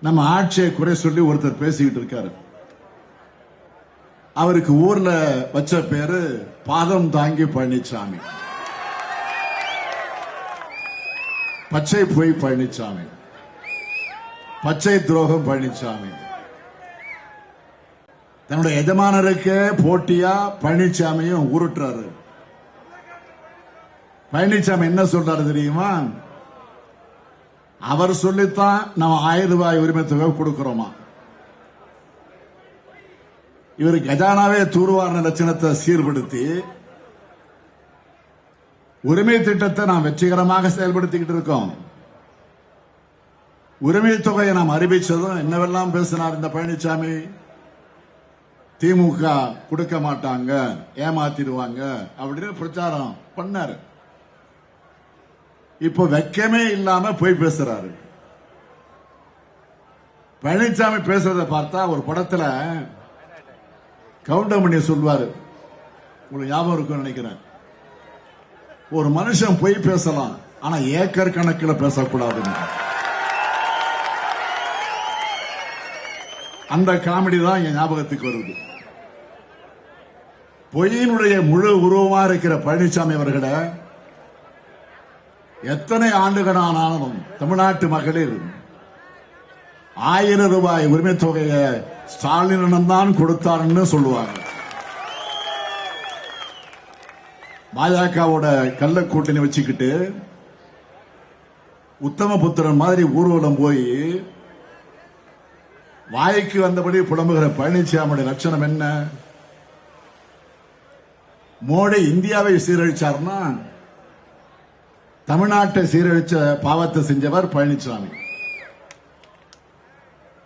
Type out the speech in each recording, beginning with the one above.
நம்ம ஆட்சியை குறை சொல்லி ஒருத்தர் பேசிக்கிட்டு இருக்காரு. அவருக்கு ஊர்ல வச்ச பேரு பாதம் தாங்கி பழனிசாமி, பச்சை பொய் பழனிசாமி, பச்சை துரோகம் பழனிசாமி. தன்னுடைய எஜமானருக்கு போட்டியா பழனிசாமியும் உருட்டுறாரு. பழனிசாமி என்ன சொல்றாரு தெரியுமா? அவர் சொல்லித்தான் நம்ம 1000 ரூபாய் உரிமை தொகை கொடுக்கிறோமா. இவர் கஜானாவே தூர்வாரண லட்சணத்தை சீர்படுத்தி உரிமை திட்டத்தை நாம் வெற்றிகரமாக செயல்படுத்திக்கிட்டு இருக்கோம். உரிமை தொகையை நாம் அறிவிச்சதும் என்னவெல்லாம் பேசினார் இந்த பழனிசாமி. திமுக கொடுக்க மாட்டாங்க, ஏமாத்திடுவாங்க அப்படின்னு பிரச்சாரம் பண்ணாரு. இப்போ வெக்கமே இல்லாம போய் பேசுறாரு. பழனிசாமி பேசுறத பார்த்தா ஒரு படத்துல கவுண்டமணி சொல்வாரு, உங்களுக்கு ஞாபகம் இருக்குன்னு நினைக்கிறேன். ஒரு மனுஷன் போய் பேசலாம், ஆனா ஏக்கர் கணக்கில் பேசக்கூடாது. அந்த காமெடி தான் என் ஞாபகத்துக்கு வருது. பொய்யினுடைய முழு உருவமா இருக்கிற பழனிசாமி அவர்களை எத்தனை ஆண்டுகளானாலும் தமிழ்நாட்டு மகளிர் 1000 ரூபாய் உரிமை தொகையை ஸ்டாலினிடம் தான் கொடுத்தார்னு சொல்லுவாங்க. பாஜகவோட கள்ள கூட்டணி வச்சுக்கிட்டு உத்தமபுத்திரன் மாதிரி ஊர்வலம் போய் வாய்க்கு வந்தபடி புலம்புகிற பழனிசாமியுடைய லட்சணம் என்ன? மோடி இந்தியாவை சீரழிச்சார்னா தமிழ்நாட்டை சீரழிச்ச பாவத்தை செஞ்சவர் பழனிசாமி.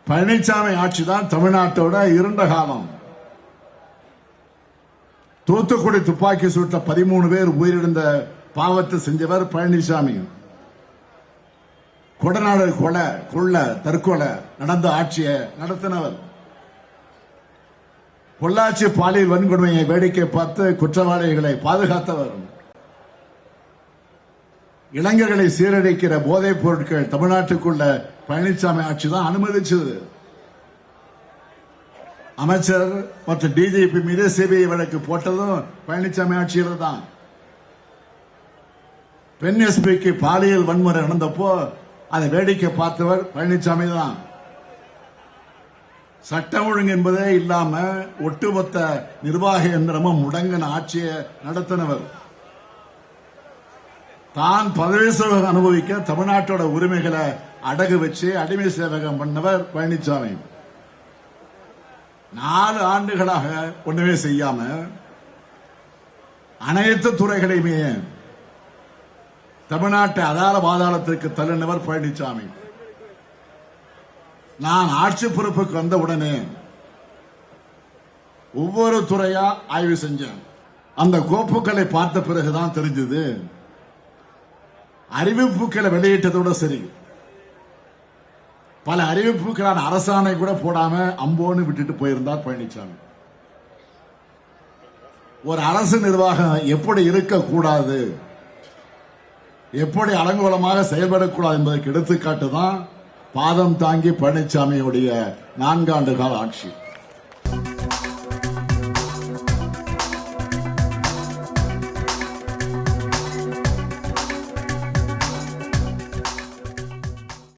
பழனிசாமி ஆட்சி தான் தமிழ்நாட்டோட இருண்ட காலம். தூத்துக்குடி துப்பாக்கி சூட்ட 13 பேர் உயிரிழந்த பாவத்தை செஞ்சவர் பழனிசாமி. கொடநாடு கொலை, கொள்ள, தற்கொலை நடந்த ஆட்சியை நடத்தினவர். பொள்ளாச்சி பாலியல் வன்கொடுமையை வேடிக்கை பார்த்து குற்றவாளிகளை பாதுகாத்தவர். இளைஞர்களை சீரழிக்கிற போதைப் பொருட்கள் தமிழ்நாட்டுக்குள்ள பழனிசாமி ஆட்சி தான் அனுமதிச்சது. அமைச்சர் மற்றும் டிஜிபி மீது சிபிஐ வழக்கு போட்டதும் பழனிசாமி ஆட்சியில் தான். பெண் எஸ்பிக்கு பாலியல் வன்முறை நடந்தப்போ அதை வேடிக்கை பார்த்தவர் பழனிசாமி தான். சட்டம் ஒழுங்கு என்பதே இல்லாம ஒட்டுமொத்த நிர்வாக எந்திரமும் முடங்கின ஆட்சியை நடத்தினவர். தான் பதவி சுகம் அனுபவிக்க தமிழ்நாட்டோட உரிமைகளை அடகு வச்சு அடிமை சேவகம் பண்ணவர் பழனிசாமி. 4 ஆண்டுகளாக ஒண்ணுமே செய்யாம அனைத்து துறைகளையுமே தமிழ்நாட்டை அதால பாதாளத்திற்கு தள்ளினவர் பழனிசாமி. நான் ஆட்சி பொறுப்புக்கு வந்த உடனே ஒவ்வொரு துறையா ஆய்வு செஞ்சேன். அந்த கோப்புகளை பார்த்த பிறகுதான் தெரிஞ்சது, அறிவிப்புகளை வெளியிட்டதோட சரி, பல அறிவிப்புகளான அரசாணை கூட போடாம அம்போன்னு விட்டுட்டு போயிருந்தார் பழனிசாமி. ஒரு அரசு நிர்வாகம் எப்படி இருக்கக்கூடாது, எப்படி அலங்கோலமாக செயல்படக்கூடாது என்பதற்கு எடுத்துக்காட்டு தான் பாதம் தாங்கி பழனிசாமியுடைய 4 ஆண்டு கால ஆட்சி.